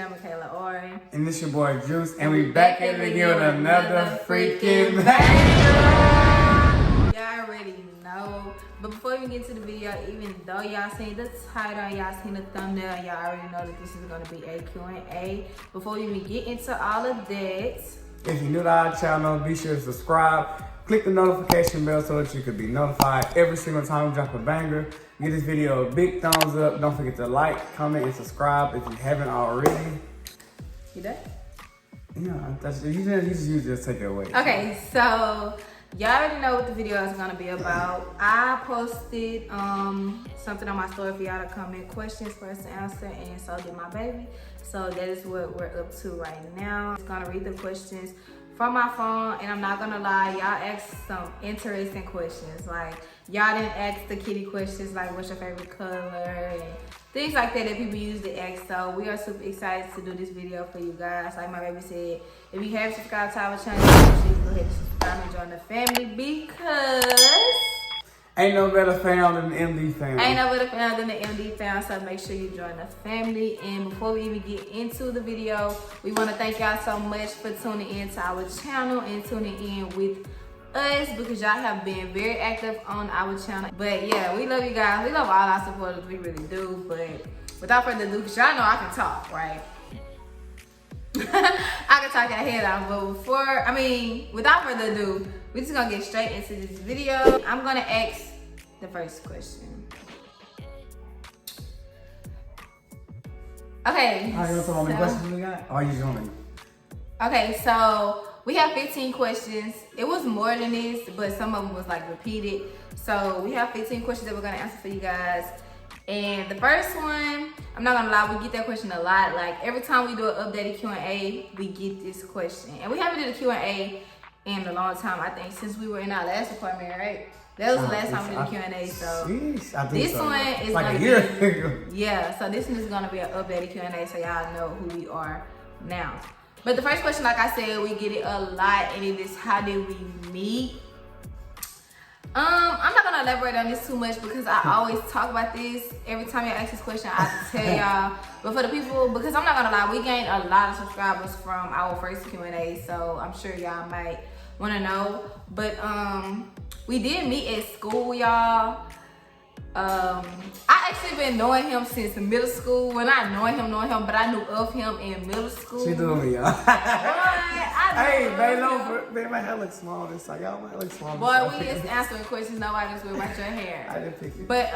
girl, Mackayla Ori. And this your boy Juice, and we back at it again with another freaking banger. Y'all already know. But before we get to the video, even though y'all seen the title, y'all seen the thumbnail, y'all already know that this is gonna be a Q&A. Before we even get into all of that, if you're new to our channel, be sure to subscribe. Click the notification bell so that you can be notified every single time we drop a banger. Give this video a big thumbs up. Don't forget to like, comment, and subscribe if you haven't already. you done? Yeah, you just take it away. Okay, so y'all already know what the video is gonna be about. I posted something on my story for y'all to comment questions for us to answer, and so did my baby. So that is what we're up to right now. I'm just gonna read the questions from my phone, and I'm not gonna lie, y'all asked some interesting questions. Like, y'all didn't ask the kitty questions like what's your favorite color and things like that people usually ask. So we are super excited to do this video for you guys. Like my baby said, if you haven't subscribed to our channel, please go ahead and subscribe and join the family, because ain't no better fam than the MDFAM. ain't no better fam than the MDFAM, so make sure you join the family. And before we even get into the video, we want to thank y'all so much for tuning in to our channel and tuning in with us, because y'all have been very active on our channel. But yeah, we love you guys. We love all our supporters, we really do. But without further ado, because y'all know I can talk, right? I can talk your head off, but without further ado, we're just gonna get straight into this video. I'm gonna ask the first question. Okay. How you gonna put how many questions we got? Or are you doing? Okay, so we have 15 questions. It was more than this, but some of them was like repeated. So we have 15 questions that we're gonna answer for you guys. And the first one, I'm not gonna lie, we get that question a lot. Like every time we do an updated Q&A, we get this question. And we haven't did a Q&A in a long time, I think, since we were in our last apartment, right? That was the last time we did a Q&A, so this one is like gonna a year. yeah, so this one is gonna be an updated Q&A, so y'all know who we are now. But the first question, like I said, we get it a lot, and it is, how did we meet? I'm not gonna elaborate on this too much because I always talk about this. Every time you ask this question, I tell y'all. But for the people, because I'm not gonna lie, we gained a lot of subscribers from our first Q&A, so I'm sure y'all might wanna know. But we did meet at school, y'all. I actually been knowing him since middle school. Well, not knowing him, but I knew of him in middle school. She doing me, y'all. Hey, man, my hair looks small this time. Y'all might look small. Boy, we just answering questions. Nobody's worried about your hair. I didn't pick it. But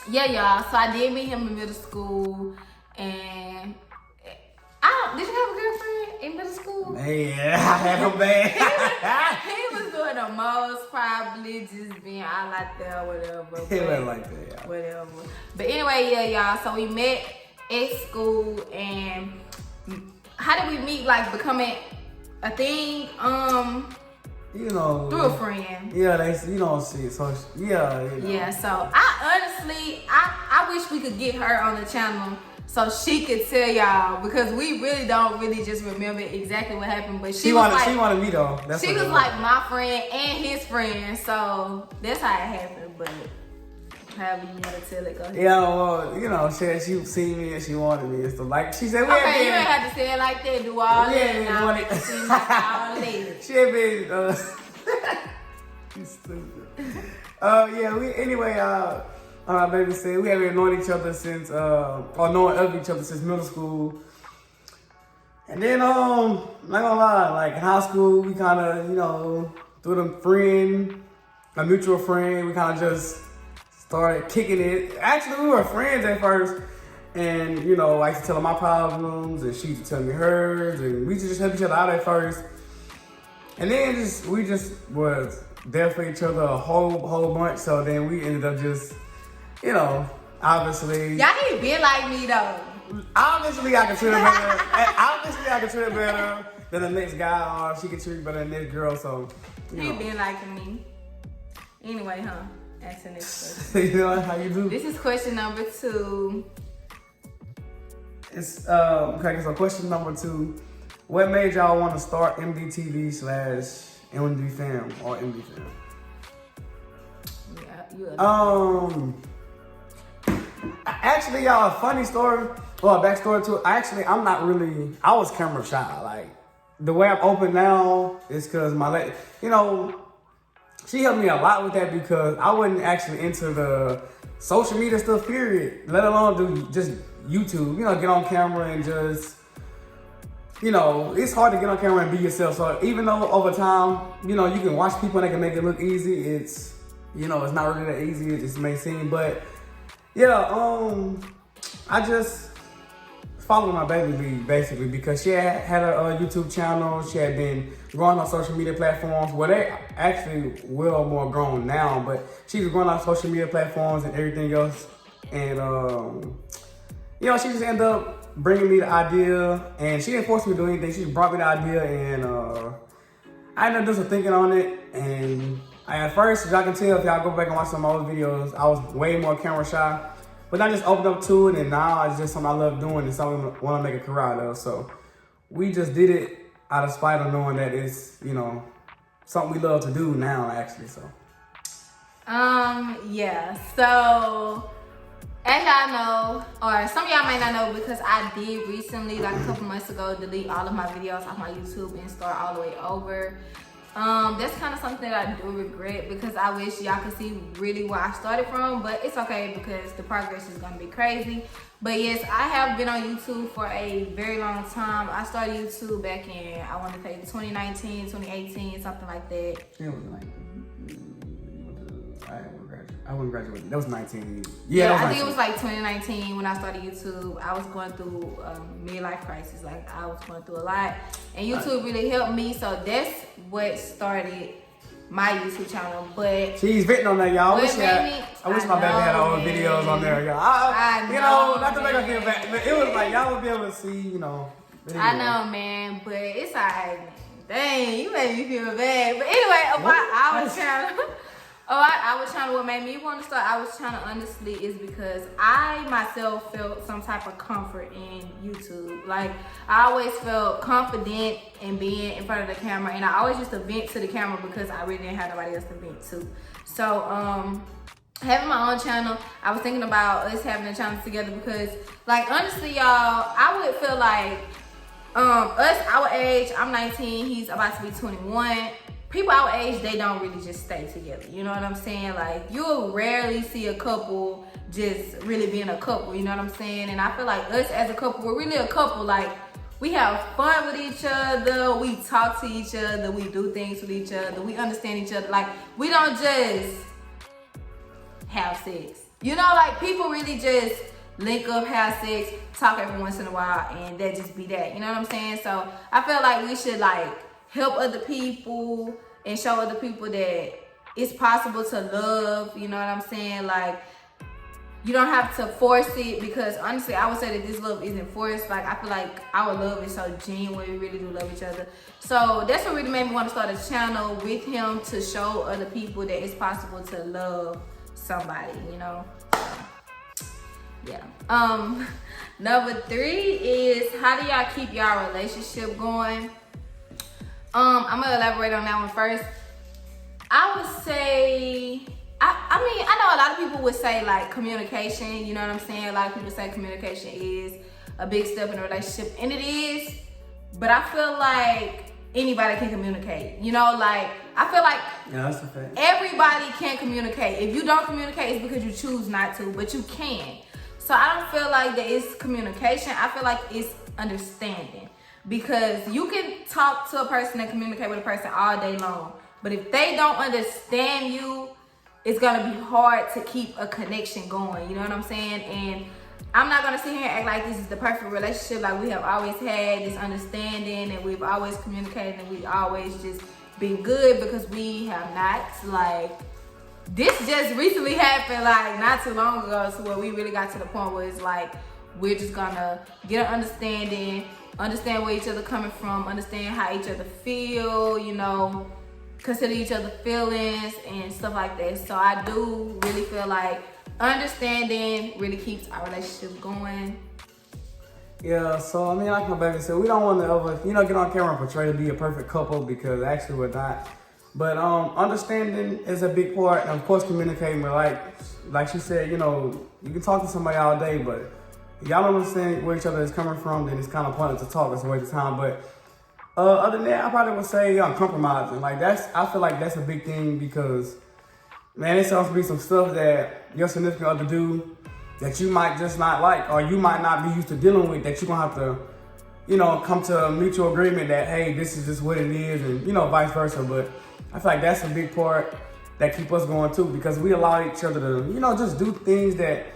yeah, y'all. So I did meet him in middle school, and did you have a girlfriend in middle school? Man, I had him bad. He was doing the most, probably just being all out there, whatever. He wasn't like that, y'all. Whatever. But anyway, yeah, y'all. So we met at school, and how did we meet? Like becoming a thing? You know, through a friend. Yeah, see, so yeah. You know. Yeah. So I honestly, I wish we could get her on the channel so she could tell y'all, because we really don't just remember exactly what happened. But she wanted me though. She was like my friend and his friend, so that's how it happened. But however you want to tell it, go ahead. Yeah, well, she seen me and she wanted me and stuff. Like she said, okay, you ain't have to say it like that. Do all that. She had been. You stupid. Our baby said we haven't known each other since, or knowing of each other since middle school. And then, not gonna lie, like in high school, we kind of, through a mutual friend, we kind of just started kicking it. Actually, we were friends at first, and, I used to tell her my problems, and she used to tell me hers, and we used to just help each other out at first. And then we just was there for each other a whole bunch, so then we ended up just, obviously. Y'all ain't been like me though. Obviously, I can treat her better. Obviously, I can treat her better than the next guy, or she can treat me better than this girl. So, you been liking me. Anyway, Answer next question. You know how you do. This is question number 2. It's okay. So question number 2: what made y'all want to start MDTV/MDFAM or MDFAM? Yeah, you. Actually, y'all, a funny story, or a backstory to it. Actually, I was camera shy. Like, the way I'm open now is because she helped me a lot with that because I wasn't actually into the social media stuff, period. Let alone do just YouTube. Get on camera and just, it's hard to get on camera and be yourself. So even though over time, you can watch people and they can make it look easy, it's not really that easy. It just may seem, but yeah, I just followed my baby lead basically because she had a YouTube channel. She had been growing on social media platforms. Well, they actually well more grown now, but she was growing on social media platforms and everything else. And she just ended up bringing me the idea, and she didn't force me to do anything. She just brought me the idea, and I ended up doing some thinking on it. And at first, as y'all can tell, if y'all go back and watch some of my old videos, I was way more camera shy. But I just opened up to it, and now it's just something I love doing and something I want to make a career out of. So we just did it out of spite of knowing that it's, something we love to do now, actually. So. Yeah. So, as y'all know, or some of y'all might not know, because I did recently, like a couple months ago, delete all of my videos off my YouTube and start all the way over. That's kind of something that I do regret because I wish y'all could see really where I started from, but it's okay because the progress is gonna be crazy. But yes, I have been on YouTube for a very long time. I started YouTube back in, I want to say 2019, 2018, something like that. It was like, I wouldn't graduate. That was 19. Yeah, that was 19. I think it was like 2019 when I started YouTube. I was going through midlife crisis. Like, I was going through a lot. And YouTube really helped me. So that's what started my YouTube channel. But she's venting on that, y'all. I wish my baby had all the videos on there, y'all. I know, not to make her feel bad, but it was like y'all would be able to see, I know, man, but it's alright. Dang, you made me feel bad. But anyway, about our channel. Our channel, what made me want to start our channel, honestly, is because I myself felt some type of comfort in YouTube. Like, I always felt confident in being in front of the camera, and I always used to vent to the camera because I really didn't have nobody else to vent to. So, having my own channel, I was thinking about us having a channel together because, like, honestly, y'all, I would feel like, us, our age, I'm 19, he's about to be 21. People our age, they don't really just stay together. You know what I'm saying? Like, you'll rarely see a couple just really being a couple. You know what I'm saying? And I feel like us as a couple, we're really a couple. Like, we have fun with each other. We talk to each other. We do things with each other. We understand each other. Like, we don't just have sex. Like, people really just link up, have sex, talk every once in a while, and that just be that. You know what I'm saying? So, I feel like we should, like, help other people and show other people that it's possible to love, you know what I'm saying? Like, you don't have to force it because honestly, I would say that this love isn't forced. Like, I feel like our love is so genuine. We really do love each other. So that's what really made me want to start a channel with him to show other people that it's possible to love somebody, Yeah. Number 3 is, how do y'all keep y'all relationship going? I'm gonna elaborate on that one first. I would say, I know a lot of people would say like communication, you know what I'm saying? A lot of people say communication is a big step in a relationship, and it is, but I feel like anybody can communicate, like, I feel like that's a fact. Everybody can communicate. If you don't communicate, it's because you choose not to, but you can. So I don't feel like that it's communication. I feel like it's understanding. Because you can talk to a person and communicate with a person all day long. But if they don't understand you, it's going to be hard to keep a connection going. You know what I'm saying? And I'm not going to sit here and act like this is the perfect relationship. Like, we have always had this understanding and we've always communicated and we've always just been good, because we have not. Like, this just recently happened, like, not too long ago, to where we really got to the point where it's like, we're just going to get an understanding, understand where each other coming from, understand how each other feel, consider each other feelings and stuff like that. So I do really feel like understanding really keeps our relationship going. Yeah, so like my baby said, we don't want to ever, get on camera and portray to be a perfect couple, because actually we're not. But understanding is a big part, and of course communicating. But like she said, you know, you can talk to somebody all day, but if y'all don't understand where each other is coming from, then it's kind of pointless to talk. It's a waste of time. But other than that, I probably would say compromising. Like I feel like that's a big thing because, man, it supposed to be some stuff that your significant other do that you might just not like, or you might not be used to dealing with, that you're gonna have to, you know, come to a mutual agreement that, hey, this is just what it is, and, you know, vice versa. But I feel like that's a big part that keep us going too, because we allow each other to, you know, just do things that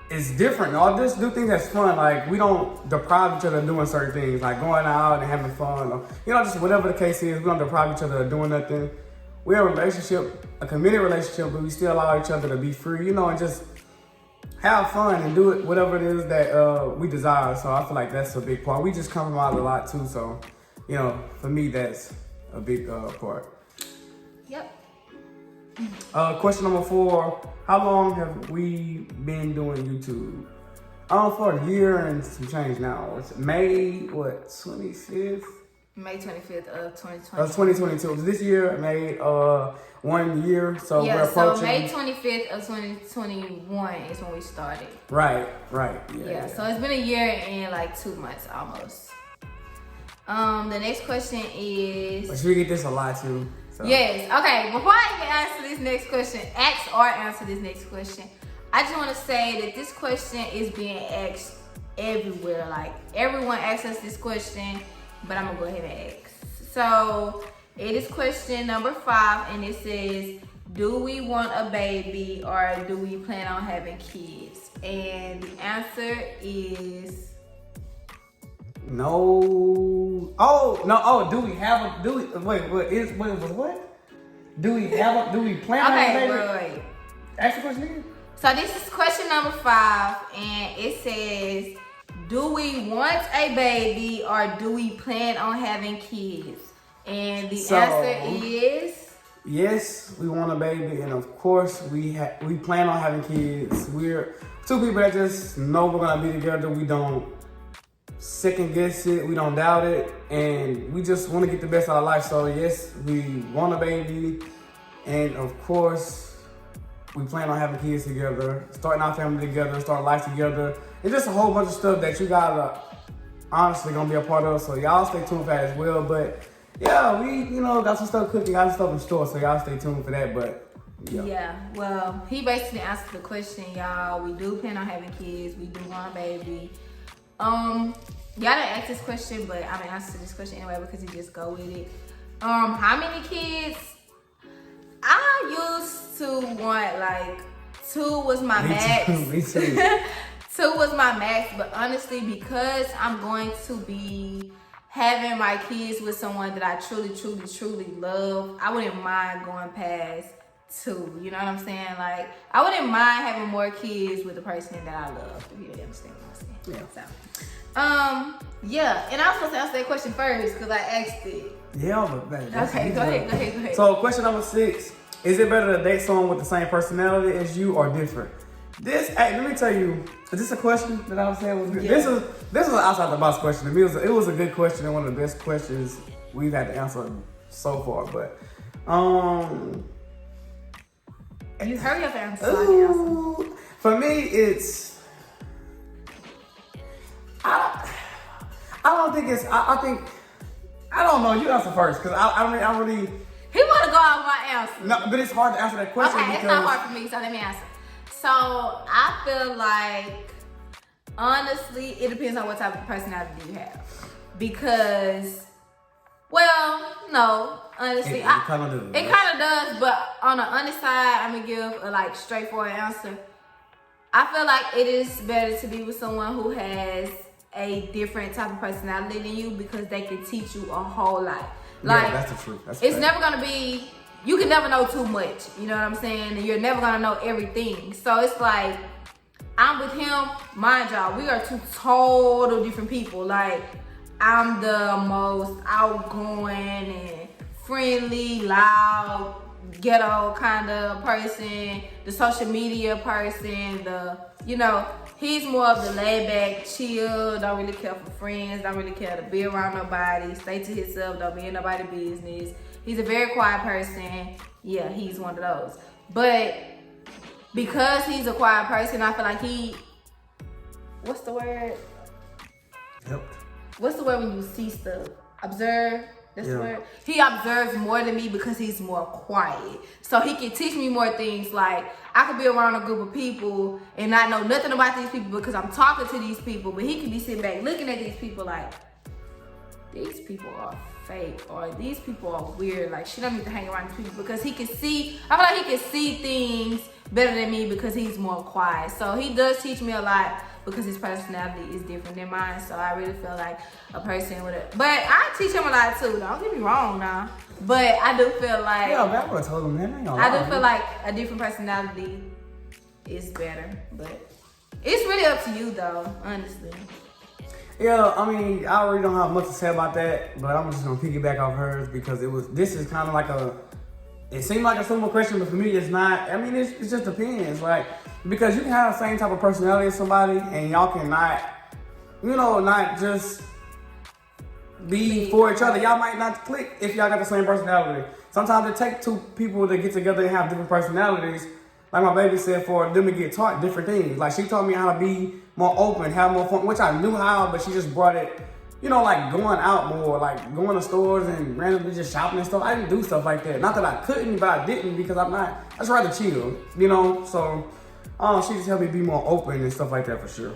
is different, or just do things that's fun. Like, we don't deprive each other of doing certain things, like going out and having fun, or, you know, just whatever the case is. We don't deprive each other of doing nothing. We have a relationship, a committed relationship, but we still allow each other to be free, you know, and just have fun and do it, whatever it is that we desire. So I feel like that's a big part. We just compromise a lot too. So, you know, for me, that's a big part. Yep. Question number 4. How long have we been doing YouTube? For a year and some change now. It's May, 25th? May 25th of 2020. 2022. This year made 1 year, so yeah, we're approaching. So May 25th of 2021 is when we started. Right. Yeah, so it's been a year and like 2 months almost. The next question is. But we get this a lot too. So. Yes. Okay. Before I even answer this next question, answer this next question, I just want to say that this question is being asked everywhere. Like, everyone asks us this question, but I'm gonna go ahead and ask. So it is question number 5, and it says, do we want a baby or do we plan on having kids? And the answer is no. Oh no. Oh, do we have a? Do we what? Do we have a? Do we plan on having a baby? Wait. Ask the question again. So this is question number 5, and it says, do we want a baby or do we plan on having kids? And the answer is yes, we want a baby, and of course we plan on having kids. We're 2 people that just know we're gonna be together. We don't second guess it, we don't doubt it, and we just want to get the best out of life. So yes, we want a baby, and of course we plan on having kids together, starting our family together, starting life together. It's just a whole bunch of stuff that you gotta honestly gonna be a part of. So y'all stay tuned for that as well. But yeah, we got some stuff cooking, got some stuff in store. So y'all stay tuned for that. But yeah, well, he basically answered the question, y'all. We do plan on having kids. We do want a baby. Y'all didn't ask this question, but I'm gonna answer this question anyway because you just go with it. How many kids? I used to want like 2 was my max. Me too. 2 was my max, but honestly, because I'm going to be having my kids with someone that I truly love, I wouldn't mind going past 2. You know what I'm saying? Like, I wouldn't mind having more kids with the person that I love, if you understand what I'm saying. Yeah. So, yeah, and I was supposed to answer that question first because I asked it. Yeah, but man, okay, go ahead. So question number 6: is it better to date someone with the same personality as you or different? Hey, let me tell you, is this a question that I was saying was good? Yeah. This was an outside the box question. To me, it was a good question and one of the best questions we've had to answer so far. But you hurry up and answer. For me, it's I don't think it's I think I don't know. You answer first because I really. He want to go off my answer. No, but it's hard to answer that question. Okay, it's not hard for me, so let me answer. So I feel like, honestly, it depends on what type of personality you have. Because, well, no, honestly, it kind of does. It kind of does, but on the honest side, I'm gonna give a straightforward answer. I feel like it is better to be with someone who has a different type of personality than you because they can teach you a whole lot. Like, yeah, that's the truth. It's never gonna be. You can never know too much, you know what I'm saying? And you're never gonna know everything. So it's like, I'm with him, mind y'all, we are 2 total different people. Like, I'm the most outgoing and friendly, loud, ghetto kind of person, the social media person, he's more of the laid back, chill, don't really care for friends, don't really care to be around nobody, stay to himself, don't be in nobody's business. he's a very quiet person. Yeah, he's one of those. But because he's a quiet person, I feel like what's the word? Yep. What's the word when you see stuff? Observe. That's the Yeah. word. He observes more than me because he's more quiet. So he can teach me more things. Like, I could be around a group of people and not know nothing about these people because I'm talking to these people. But he could be sitting back looking at these people like, these people are fake, or these people are weird. Like, she don't need to hang around these people because he can see. I feel like he can see things better than me because he's more quiet. So he does teach me a lot because his personality is different than mine. So I really feel like a person with a, but I teach him a lot too. Don't get me wrong now. But I do feel like, Yeah, man, I would have told him, man. I do feel like a different personality is better. But it's really up to you though, honestly. Yeah, I mean, I already don't have much to say about that, but I'm just gonna piggyback off hers because this is kind of like it seemed like a simple question, but for me, it's not. I mean, it just depends. Like, because you can have the same type of personality as somebody, and y'all cannot, not just be for each other. Y'all might not click if y'all got the same personality. Sometimes it takes two people to get together and have different personalities. Like my baby said, for them to get taught different things. Like, she taught me how to be more open, have more fun, which I knew how, but she just brought it, like going out more, like going to stores and randomly just shopping and stuff. I didn't do stuff like that. Not that I couldn't, but I didn't because I just rather chill, So, she just helped me be more open and stuff like that for sure.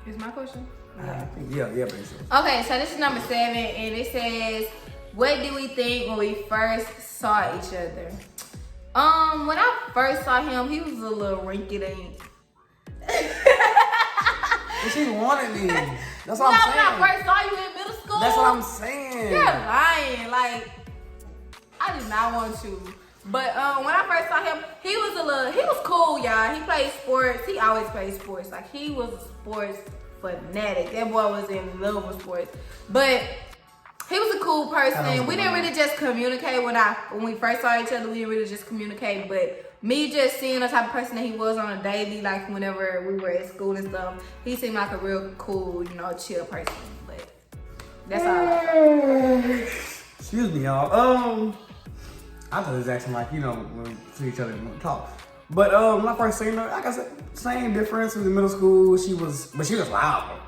Is my question? Yeah, basically. Okay, so this is number 7, and it says, what did we think when we first saw each other? When I first saw him, he was a little rinky-dink. And she wanted me. That's what I'm saying. When I first saw you in middle school. That's what I'm saying. You're lying. Like, I did not want you. But when I first saw him, he was cool, y'all. He played sports. He always played sports. Like, he was a sports fanatic. That boy was in love with sports. But he was a cool person. We didn't really just communicate when we first saw each other. We didn't really just communicate, but me just seeing the type of person that he was on a daily, like whenever we were at school and stuff, he seemed like a real cool, chill person. But that's all. Excuse me, y'all. I thought it was acting like, when we see each other and we talk. But when I first seen her, like I said, same difference. We was in middle school. She was loud.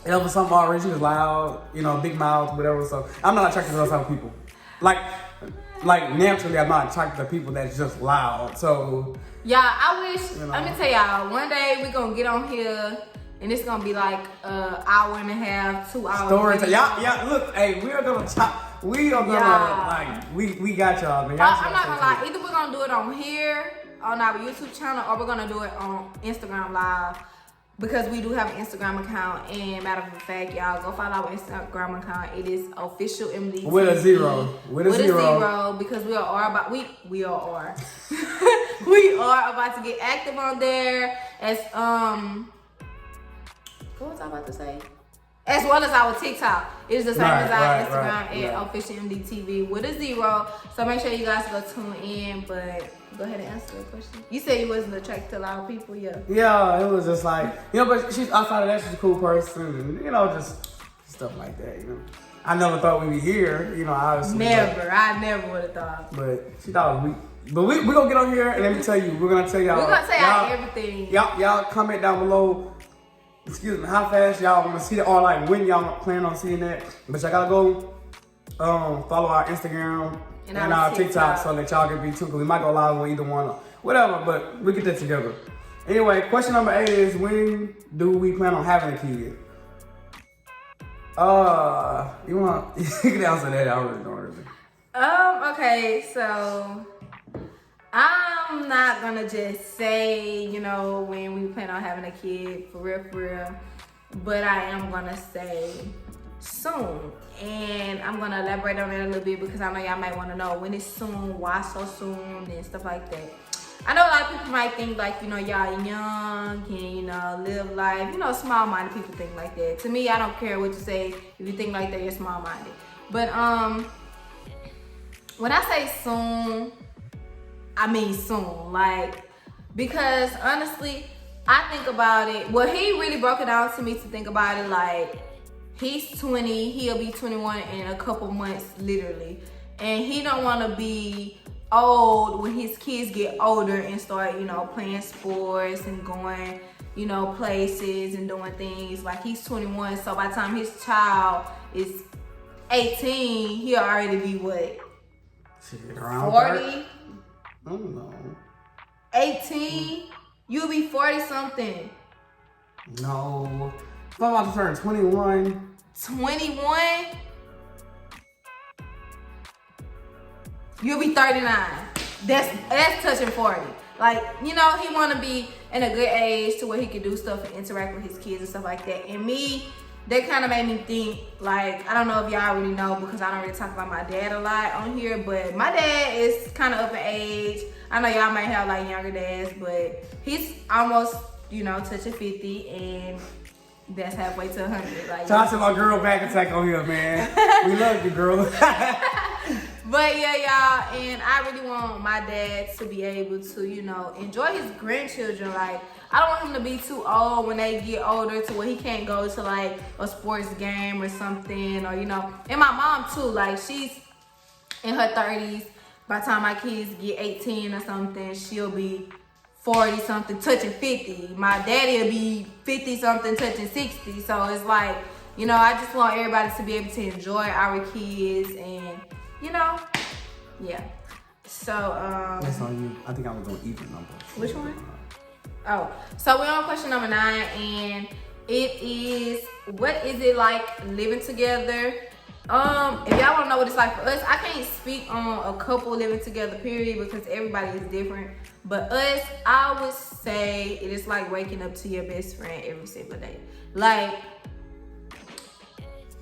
For something already, she was loud, big mouth, whatever. So I'm not attracted to those type of people. Like naturally, I'm not attracted to people that's just loud. So yeah, I wish. Let me tell y'all. One day we gonna get on here, and it's gonna be like an hour and a half, 2 hours. Story time. Yeah. Look, hey, we are gonna talk. We are gonna we got y'all, man. I'm not gonna lie. Either we're gonna do it on here on our YouTube channel, or we're gonna do it on Instagram Live. Because we do have an Instagram account, and matter of fact, y'all go follow our Instagram account. It is official MDTV. With a zero. With a zero. Because we are about we are we are about to get active on there as what was I about to say? As well as our TikTok. It is the same as our Instagram at official MDTV with a zero. So make sure you guys go tune in, but go ahead and answer the question. You said you wasn't attracted to a lot of people, yeah. Yeah, it was just like, but she's outside of that, she's a cool person, and just stuff like that, I never thought we'd be here, obviously. Never, I never would have thought. But she thought we gonna get on here and let me tell you, we're gonna tell y'all. We're gonna tell y'all everything. Y'all comment down below. Excuse me, how fast y'all want to see that, or like when y'all plan on seeing that. But y'all gotta go follow our Instagram and our TikTok so that y'all can be tuned. We might go live on either one, whatever, but we get that together. Anyway, question number 8 is, when do we plan on having a kid? You can answer that. I really don't. Okay, so I'm not gonna just say, when we plan on having a kid, for real, but I am gonna say soon. And I'm gonna elaborate on that a little bit because I know y'all might wanna know when it's soon, why so soon, and stuff like that. I know a lot of people might think like, y'all young and, live life, small-minded people think like that. To me, I don't care what you say. If you think like that, you're small-minded. But when I say soon, I mean soon, because honestly, I think about it. Well, he really broke it down to me to think about it He's 20, he'll be 21 in a couple months, literally. And he don't want to be old when his kids get older and start, you know, playing sports and going, you know, places and doing things. Like, he's 21, so by the time his child is 18, he'll already be what? Shit, around 40? I don't know. 18? You'll be 40 something. No. If I'm about to turn 21. 21? You'll be 39. That's touching 40. Like, you know, he want to be in a good age to where he can do stuff and interact with his kids and stuff like that. And me, that kind of made me think, like, I don't know if y'all already know because I don't really talk about my dad a lot on here, but my dad is kind of up in age. I know y'all might have like younger dads, but he's almost, you know, touching 50, and that's halfway to 100. Like, Shout out to my girl back attack on here, man. We love you, girl. But yeah, y'all, and I really want my dad to be able to, you know, enjoy his grandchildren. Like, I don't want him to be too old when they get older to where he can't go to like a sports game or something, or, you know. And my mom too, like, she's in her 30s. By the time my kids get 18 or something, she'll be 40 something, touching 50. My daddy will be 50 something, touching 60. So it's like, you know, I just want everybody to be able to enjoy our kids, and, you know, yeah. So That's on you. I think I was on even number. Which one? Oh, so we're on question number 9, and it is, what is it like living together? If y'all want to know what it's like for us, I can't speak on a couple living together, period, because everybody is different. But us, I would say it is like waking up to your best friend every single day. Like,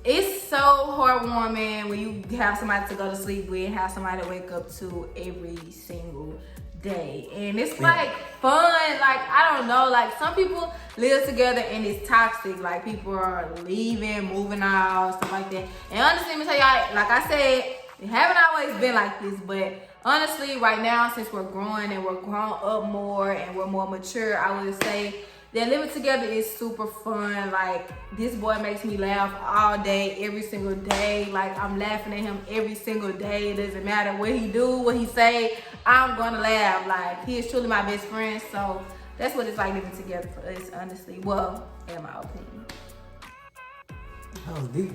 it's so heartwarming when you have somebody to go to sleep with and have somebody to wake up to every single day. And it's like fun. Like, I don't know, like, some people live together and it's toxic. Like, people are leaving, moving out, stuff like that. And honestly, let me tell y'all, like I said, it haven't always been like this, but honestly, right now, since we're growing and we're grown up more and we're more mature, I would say that living together is super fun. Like, this boy makes me laugh all day, every single day. Like, I'm laughing at him every single day. It doesn't matter what he do, what he say, I'm gonna laugh. Like, he is truly my best friend. So that's what it's like living together for us, honestly. Well, in my opinion. That was deep.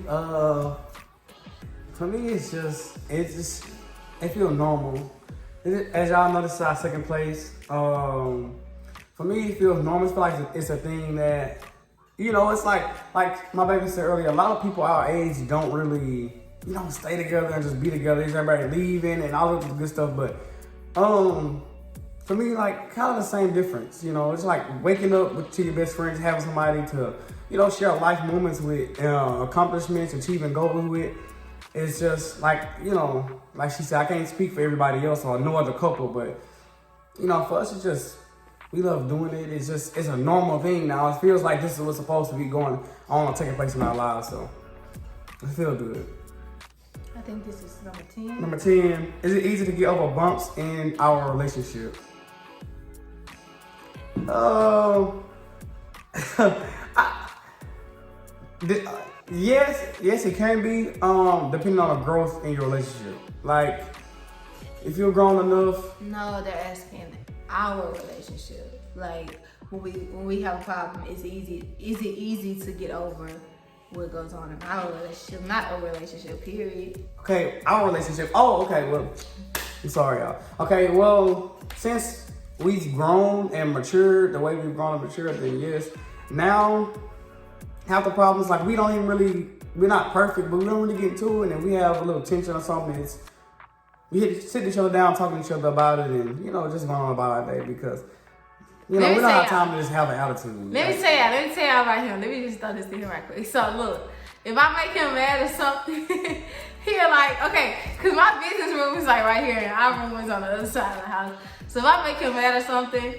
For me, it feels normal. As y'all know, this is our second place. For me, it feels normal. It feels like it's a thing that, you know, it's like my baby said earlier, a lot of people our age don't really, you know, stay together and just be together. It's everybody leaving and all of the good stuff. But for me, like, kind of the same difference. You know, it's like waking up to your best friends, having somebody to, you know, share life moments with, accomplishments, achieving goals with. It's just like, you know, like she said, I can't speak for everybody else or no other couple, but, you know, for us, it's just, we love doing it. It's just, it's a normal thing now. It feels like this is what's supposed to be going on and taking place in our lives, so it feels good. I think this is number 10. Number 10, is it easy to get over bumps in our relationship? Yes, it can be, depending on the growth in your relationship. Like, if you're grown enough. No, they're asking our relationship. Like, when we have a problem, is it easy to get over what goes on in our relationship? Not a relationship, period. Okay, our relationship. Oh, okay, well, I'm sorry, y'all. Okay, well, since we've grown and matured the way we've grown and matured, then yes. Now, half the problems, like, we're not perfect, but we don't really get into it, and we have a little tension or something. We sit each other down, talking to each other about it, and, you know, just going on about our day, because, you know, we don't have time to just have an attitude. Let me tell y'all about him. Let me just throw this to him right quick. So, look, if I make him mad or something, he'll like, okay, because my business room is like right here, and our room is on the other side of the house. So if I make him mad or something,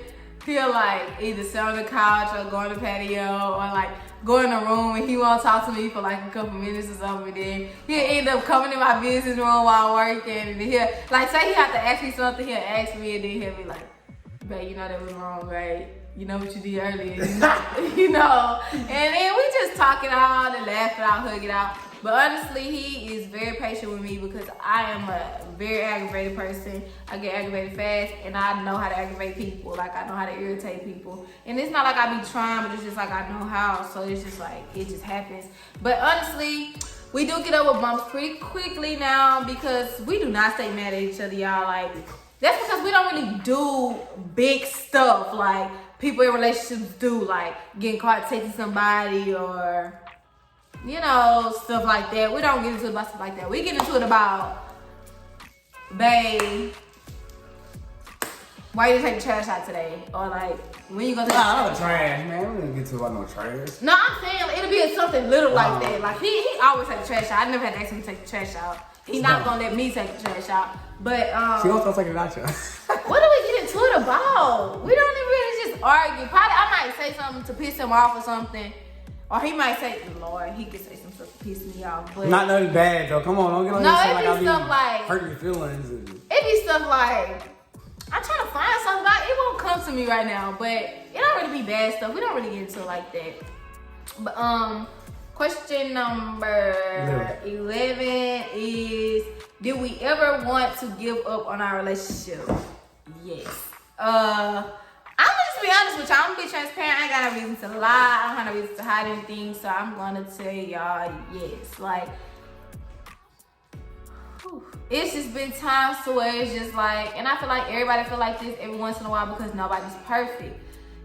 he'll like either sit on the couch or go on the patio or like go in the room, and he won't talk to me for like a couple minutes or something. And then he'll end up coming in my business room while working, and then he'll, like, say he have to ask me something, he'll ask me, and then he'll be like, babe, you know that was wrong, right? you know what you did earlier, you know. And then we just talk it out and laugh it out, hug it out. But honestly, he is very patient with me because I am a very aggravated person. I get aggravated fast, and I know how to aggravate people. Like, I know how to irritate people. And it's not like I be trying, but it's just like I know how. So it's just like, it just happens. But honestly, we do get over bumps pretty quickly now because we do not stay mad at each other, y'all. Like, that's because we don't really do big stuff like people in relationships do, like getting caught taking somebody or, you know, stuff like that. We don't get into it about stuff like that. We get into it about, babe, why you take the trash out today? Or like, when you gonna take the trash? Trash, man. We didn't get to about no trash. No, I'm saying it'll be something little like that. Like he always take the trash out. I never had to ask him to take the trash out. He's not gonna let me take the trash out. But she also take it out, y'all. what do we get into it about? We don't even really just argue. Probably I might say something to piss him off or something. Or he might say, Lord, he could say some stuff to piss me off. But not nothing bad though. Come on, don't get on no, here it like be stuff like hurting your feelings. It be stuff like, I'm trying to find something. It won't come to me right now, but it don't really be bad stuff. We don't really get into it like that. But question number 11 is, did we ever want to give up on our relationship? Yes. I'm gonna just be honest with y'all. I'm gonna be transparent. I ain't got no reason to lie. I don't have no reason to hide anything. So I'm gonna tell y'all yes. Like, it's just been times to where it's just like, and I feel like everybody feel like this every once in a while because nobody's perfect.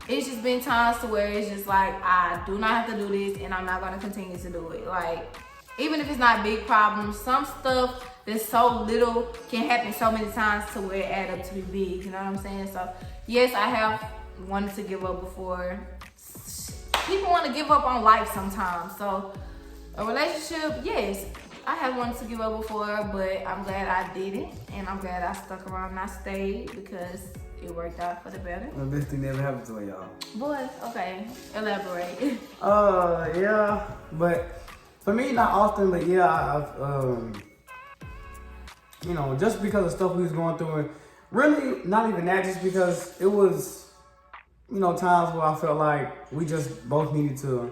It's just been times to where it's just like, I do not have to do this and I'm not gonna continue to do it. Like, even if it's not big problems, some stuff that's so little can happen so many times to where it add up to be big, you know what I'm saying? So yes, I have wanted to give up before. People want to give up on life sometimes. So a relationship, yes, I have wanted to give up before, but I'm glad I didn't, and I'm glad I stuck around and I stayed because it worked out for the better. Well, this thing never happened to y'all. Boy, okay, elaborate. Yeah, but for me, not often, but yeah, I've, you know, just because of stuff we was going through, and really not even that, just because it was, you know, times where I felt like we just both needed to,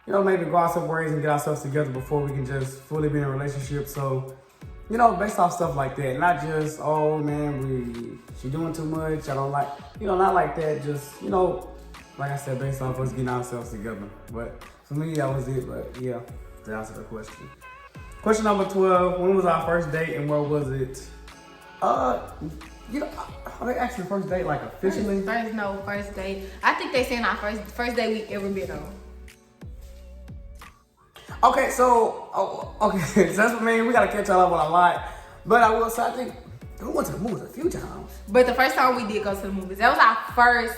you know, maybe go our separate ways and get ourselves together before we can just fully be in a relationship. So, you know, based off stuff like that, not just, oh man, she doing too much, I don't like, you know, not like that, just, you know, like I said, based off us getting ourselves together. But for me, that was it. But yeah, to answer the question. Question number 12, when was our first date and where was it? You know, are they actually first date, like officially? First date. I think they saying our first date we ever been on. Okay, so, okay, so that's what I mean, we gotta catch y'all up on a lot. But I will say, I think we went to the movies a few times. But the first time we did go to the movies, that was our first.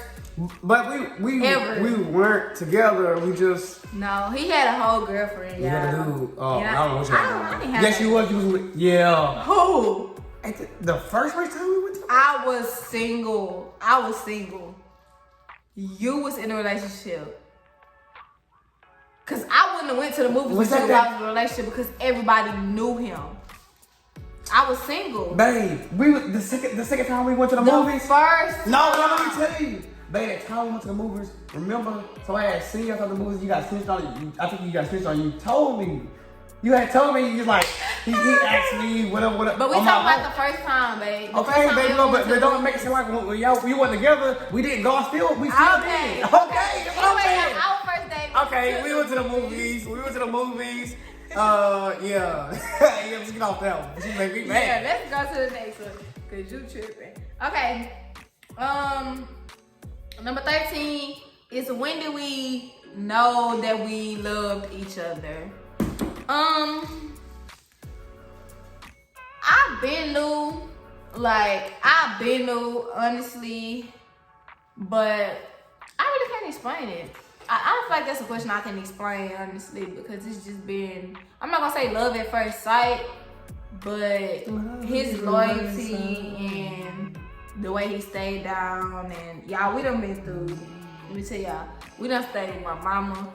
But we weren't together. We just. No, he had a whole girlfriend. You had a dude. Oh, I don't know what I you're Yes, you was. You was with. Yeah. Who? The first time we went to. I was single. You was in a relationship. Cause I wouldn't have went to the movies if I was in a relationship because everybody knew him. I was single. Babe, the second time we went to the movies. First. No, let me tell you. Babe, the time we went to the movies, remember? So I had seen you after the movies. You got snitched on. I think you got snitched on. You told me. You had told me. You like he asked me whatever. But we talking about the first time, babe. Okay, babe, no, but don't make it seem like when we went together, we didn't go. We still did. Okay, that's what I'm saying. Our first date. Okay, we went to the movies. Yeah. Yeah, let's get off that one. She made me mad. Yeah, let's go to the next one. Cause you tripping. Okay. Number 13 is, when did we know that we loved each other? I've been new, honestly, but I really can't explain it. I feel like that's a question I can explain, honestly, because it's just been, I'm not gonna say love at first sight, but his loyalty and the way he stayed down, and y'all, we done been through, let me tell y'all, we done stayed with my mama,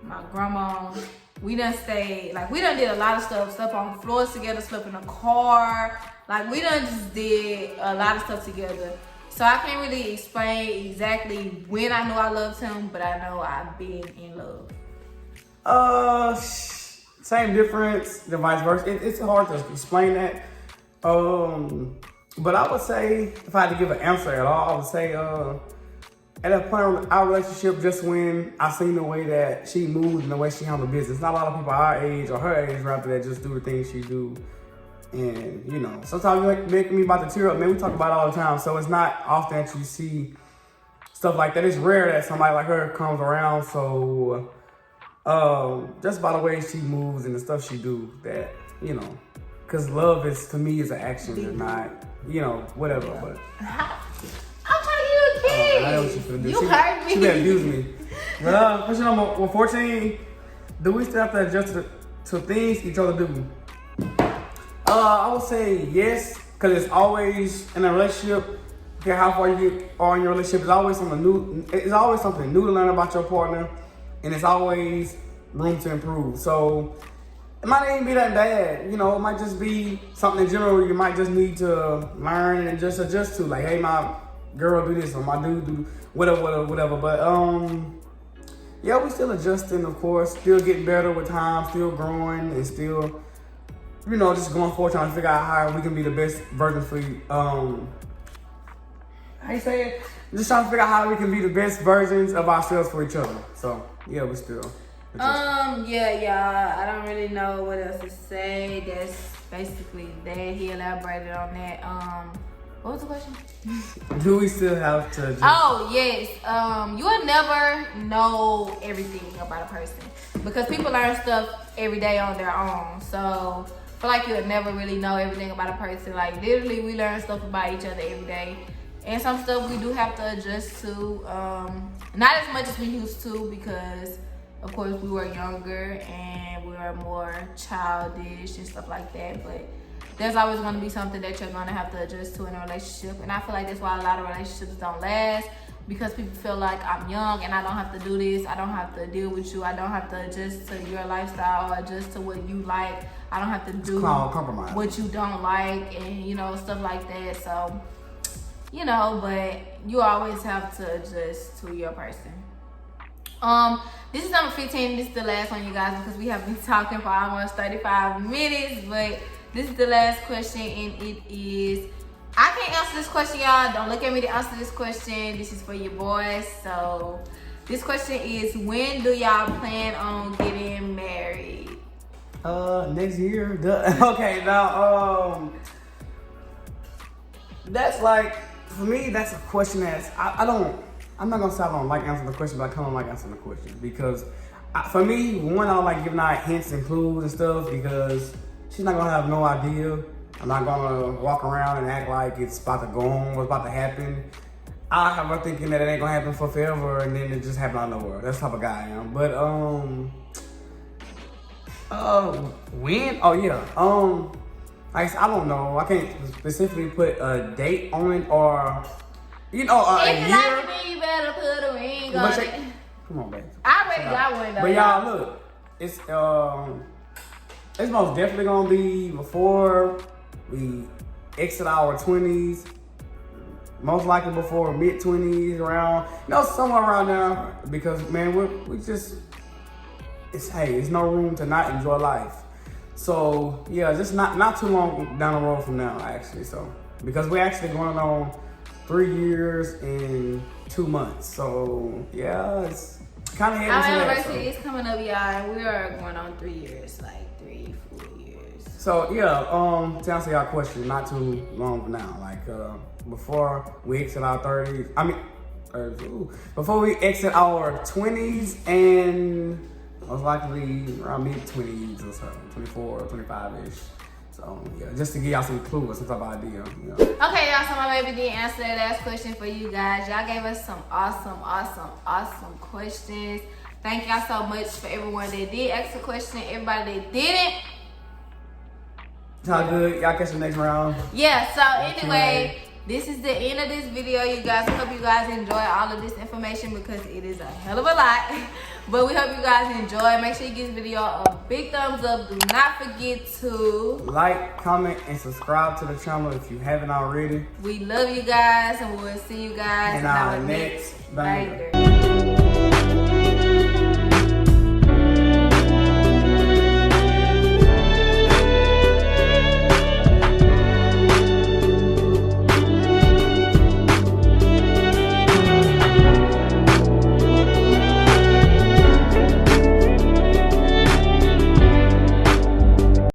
my grandma, we done stayed, like, we done did a lot of stuff on floors together, slept in a car, like, we done just did a lot of stuff together. So I can't really explain exactly when I knew I loved him, but I know I've been in love. Same difference, the vice versa. It's hard to explain that. But I would say, if I had to give an answer at all, I would say, at that point in our relationship, just when I seen the way that she moved and the way she handled business. Not a lot of people our age or her age rather that just do the things she do. And, you know, sometimes you make me about to tear up, man. We talk about it all the time. So it's not often that you see stuff like that. It's rare that somebody like her comes around. So just by the way she moves and the stuff she do, that, you know, because love is, to me, is an action and not, you know, whatever. But I'm trying to give you a kiss. I know what she's gonna do. You hurt me. She better abuse me. But question number 14, do we still have to adjust to things each other do? I would say yes, because it's always in a relationship, no care how far you are in your relationship, it's always something new. It's always something new to learn about your partner, and it's always room to improve. So it might not even be that bad, you know. It might just be something in general you might just need to learn and just adjust to. Like, hey, my girl do this, or my dude do whatever. But yeah, we still adjusting, of course, still getting better with time, still growing, and still, you know, just going forward, trying to figure out how we can be the best version for you. How you say it? Just trying to figure out how we can be the best versions of ourselves for each other. So yeah, we still. Yeah, y'all. I don't really know what else to say. That's basically that. He elaborated on that. What was the question? Do we still have to adjust? Oh, yes. You will never know everything about a person because people learn stuff every day on their own. So I feel like you'll never really know everything about a person. Like, literally, we learn stuff about each other every day. And some stuff we do have to adjust to. Not as much as we used to because, of course, we were younger and we were more childish and stuff like that. But there's always going to be something that you're going to have to adjust to in a relationship. And I feel like that's why a lot of relationships don't last, because people feel like I'm young and I don't have to do this. I don't have to deal with you. I don't have to adjust to your lifestyle or adjust to what you like. I don't have to do what you don't like and, you know, stuff like that. So, you know, but you always have to adjust to your person. This is number 15. This is the last one, you guys, because we have been talking for almost 35 minutes. But this is the last question, and it is, I can't answer this question, y'all. Don't look at me to answer this question. This is for your boys. So this question is, when do y'all plan on getting married? Next year. Okay, now that's like, for me, that's a question that's I'm not gonna say I don't like answering the question, but I kind of like answering the question because for me, one, I don't like giving out hints and clues and stuff because she's not gonna have no idea. I'm not gonna walk around and act like it's about to go on, what's about to happen. I have her thinking that it ain't gonna happen for forever, and then it just happen out of nowhere. That's the type of guy I am. But when? Oh yeah. I don't know. I can't specifically put a date on it or, you know, a year. If you like it, you better put a ring on it. Come on, baby. I already got one though. But y'all, look, it's most definitely gonna be before we exit our 20s. Most likely before mid-20s, around, you know, somewhere around there. Because man, we just, it's no room to not enjoy life. So yeah, just not too long down the road from now, actually. So because we're actually going on 3 years and 2 months. So yeah, it's kind of heading to that. Our anniversary is coming up, y'all, and we are going on 3 years, like 3 full years. So yeah, to answer y'all question, not too long from now, like before we exit our 30s. Before we exit our 20s and most likely around mid-20s or something, 24 or 25-ish. So, yeah, just to give y'all some clues, some type of idea, you know. Okay, y'all, so my baby did answer that last question for you guys. Y'all gave us some awesome questions. Thank y'all so much for everyone that did ask a question. Everybody that didn't. It's all good. Y'all catch the next round. Yeah, so anyway, this is the end of this video, you guys. We hope you guys enjoy all of this information because it is a hell of a lot. But we hope you guys enjoy. Make sure you give this video a big thumbs up. Do not forget to like, comment, and subscribe to the channel if you haven't already. We love you guys, and we'll see you guys in our next banger. banger.